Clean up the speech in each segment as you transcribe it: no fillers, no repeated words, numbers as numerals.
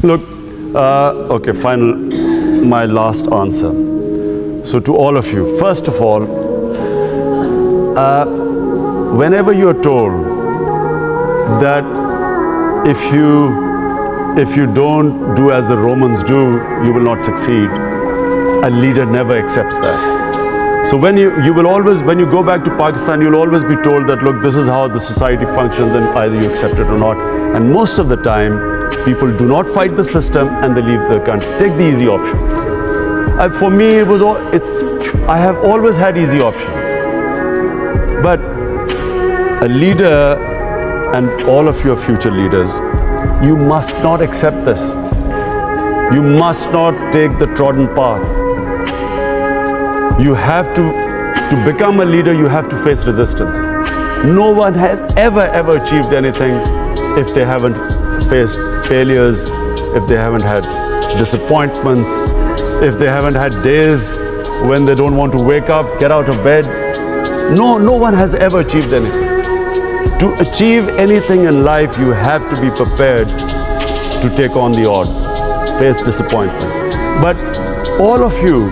Look, okay, my last answer. So to all of you, first of all, whenever you're told that if you don't do as the Romans do, you will not succeed, a leader never accepts that. So when you go back to Pakistan, you'll always be told that, look, this is how the society functions, and either you accept it or not. And most of the time, people do not fight the system and they leave the country. Take the easy option. For me, I have always had easy options. But a leader, and all of your future leaders, you must not accept this. You must not take the trodden path. You have to become a leader, you have to face resistance. No one has ever achieved anything if they haven't faced failures, if they haven't had disappointments, if they haven't had days when they don't want to wake up, get out of bed. No one has ever achieved anything. To achieve anything in life, you have to be prepared to take on the odds, face disappointment. But all of you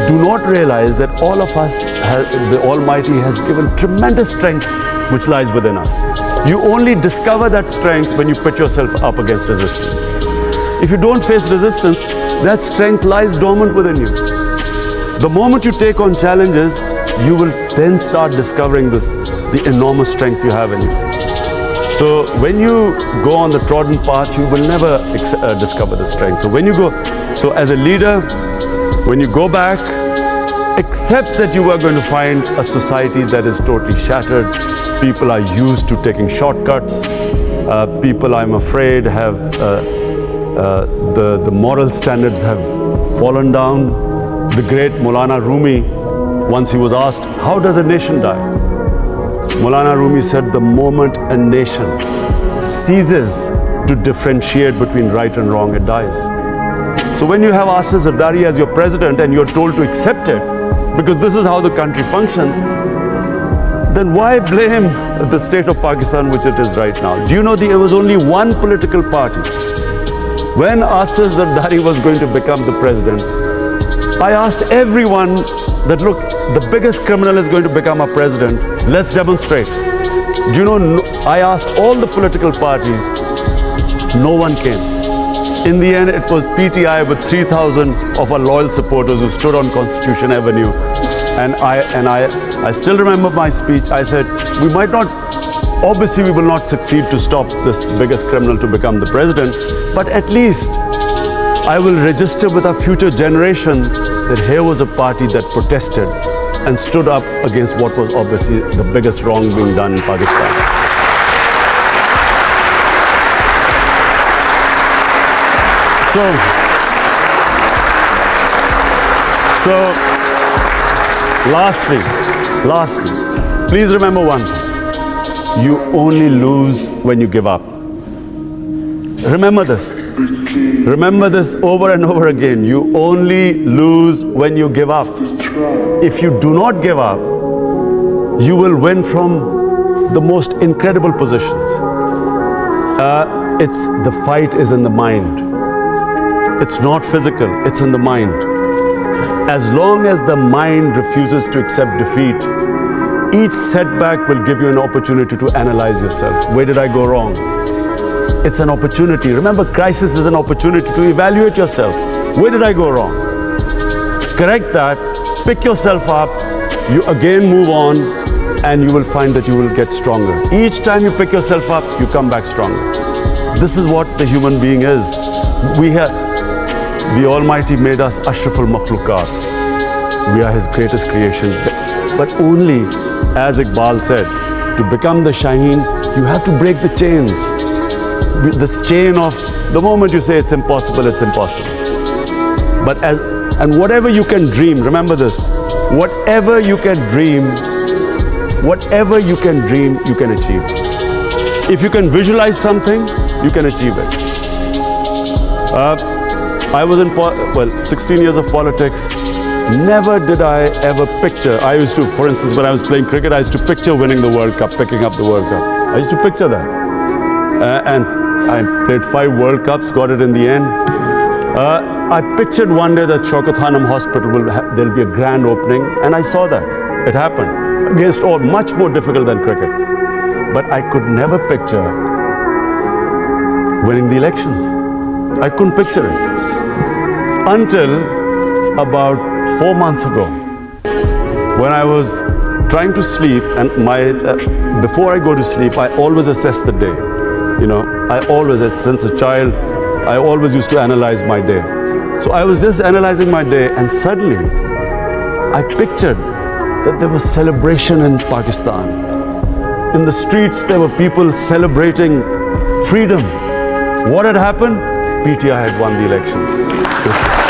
do not realize that all of us, the Almighty has given tremendous strength which lies within us. You only discover that strength when you put yourself up against resistance. If you don't face resistance, that strength lies dormant within you. The moment you take on challenges, you will then start discovering the enormous strength you have in you. So when you go on the trodden path, you will never discover the strength. So as a leader, when you go back, accept that you are going to find a society that is totally shattered. People are used to taking shortcuts. People, I'm afraid, have the moral standards have fallen down. The great Maulana Rumi, once he was asked, how does a nation die? Maulana Rumi said, the moment a nation ceases to differentiate between right and wrong, it dies. So when you have Asif Zardari as your president and you're told to accept it, because this is how the country functions, then why blame the state of Pakistan, which it is right now? Do you know there was only one political party? When Asif Zardari was going to become the president, I asked everyone that, look, the biggest criminal is going to become our president. Let's demonstrate. Do you know, I asked all the political parties, no one came. In the end, it was PTI with 3,000 of our loyal supporters who stood on Constitution Avenue. And I still remember my speech. I said, obviously we will not succeed to stop this biggest criminal to become the president, but at least I will register with our future generation that here was a party that protested and stood up against what was obviously the biggest wrong being done in Pakistan. So lastly, please remember one thing. You only lose when you give up. Remember this. Remember this over and over again. You only lose when you give up. If you do not give up, you will win from the most incredible positions. The fight is in the mind. It's not physical, it's in the mind. As long as the mind refuses to accept defeat, each setback will give you an opportunity to analyze yourself. Where did I go wrong? It's an opportunity. Remember, crisis is an opportunity to evaluate yourself. Where did I go wrong? Correct that, pick yourself up, you again move on, and you will find that you will get stronger. Each time you pick yourself up, you come back stronger. This is what the human being is. The Almighty made us Ashraful Makhluqat. We are His greatest creation. But only, as Iqbal said, to become the Shaheen, you have to break the chains. This chain of, the moment you say it's impossible, it's impossible. And whatever you can dream, remember this, whatever you can dream, you can achieve. If you can visualize something, you can achieve it. I was in 16 years of politics. Never did I ever picture. I used to, for instance, when I was playing cricket, I used to picture winning the World Cup, picking up the World Cup. I used to picture that. And I played 5 World Cups, got it in the end. I pictured one day that Shaukat Khanum Hospital there'll be a grand opening, and I saw that. It happened against all, much more difficult than cricket. But I could never picture winning the elections. I couldn't picture it until about 4 months ago, when I was trying to sleep, and before I go to sleep, I always assess the day. You know, I always, since a child, I always used to analyze my day. So I was just analyzing my day, and suddenly I pictured that there was celebration in Pakistan. In the streets, there were people celebrating freedom. What had happened? PTI had won the elections.